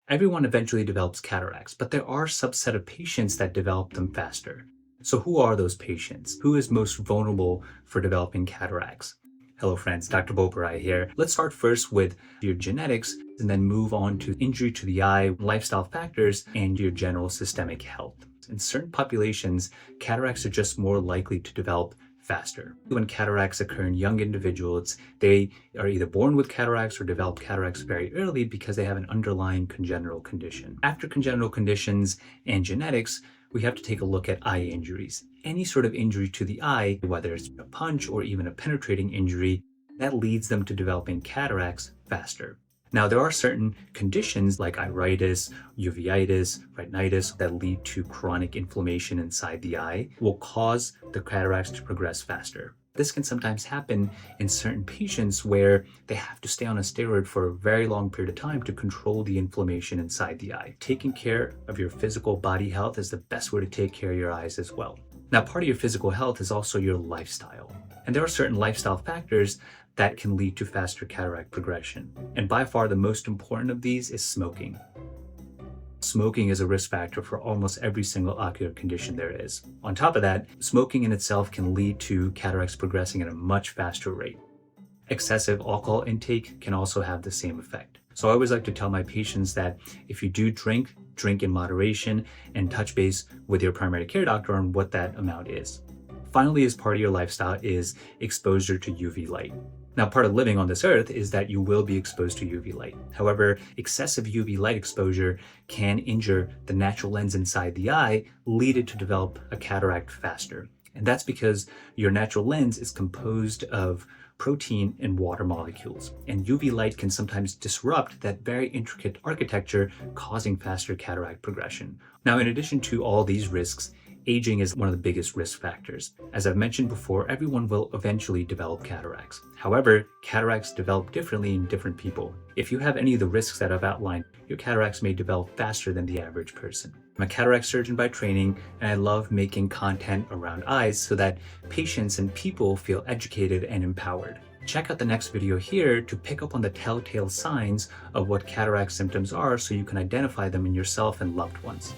Everyone eventually develops cataracts, but there are a subset of patients that develop them faster. So who are those patients? Who is most vulnerable for developing cataracts? Hello friends, Dr. Boparai here. Let's start first with your genetics and then move on to injury to the eye, lifestyle factors, and your general systemic health. In certain populations, cataracts are just more likely to develop faster. When cataracts occur in young individuals, they are either born with cataracts or develop cataracts very early because they have an underlying congenital condition. After congenital conditions and genetics, we have to take a look at eye injuries. Any sort of injury to the eye, whether it's a punch or even a penetrating injury, that leads them to developing cataracts faster. Now, there are certain conditions like iritis, uveitis, retinitis that lead to chronic inflammation inside the eye will cause the cataracts to progress faster. This can sometimes happen in certain patients where they have to stay on a steroid for a very long period of time to control the inflammation inside the eye. Taking care of your physical body health is the best way to take care of your eyes as well. Now, part of your physical health is also your lifestyle. And there are certain lifestyle factors that can lead to faster cataract progression. And by far the most important of these is smoking. Smoking is a risk factor for almost every single ocular condition there is. On top of that, smoking in itself can lead to cataracts progressing at a much faster rate. Excessive alcohol intake can also have the same effect. So I always like to tell my patients that if you do drink in moderation and touch base with your primary care doctor on what that amount is. Finally, as part of your lifestyle is exposure to UV light. Now, part of living on this earth is that you will be exposed to UV light. However, excessive UV light exposure can injure the natural lens inside the eye, lead it to develop a cataract faster. And that's because your natural lens is composed of protein and water molecules. And UV light can sometimes disrupt that very intricate architecture, causing faster cataract progression. Now, in addition to all these risks, aging is one of the biggest risk factors. As I've mentioned before, everyone will eventually develop cataracts. However, cataracts develop differently in different people. If you have any of the risks that I've outlined, your cataracts may develop faster than the average person. I'm a cataract surgeon by training, and I love making content around eyes so that patients and people feel educated and empowered. Check out the next video here to pick up on the telltale signs of what cataract symptoms are so you can identify them in yourself and loved ones.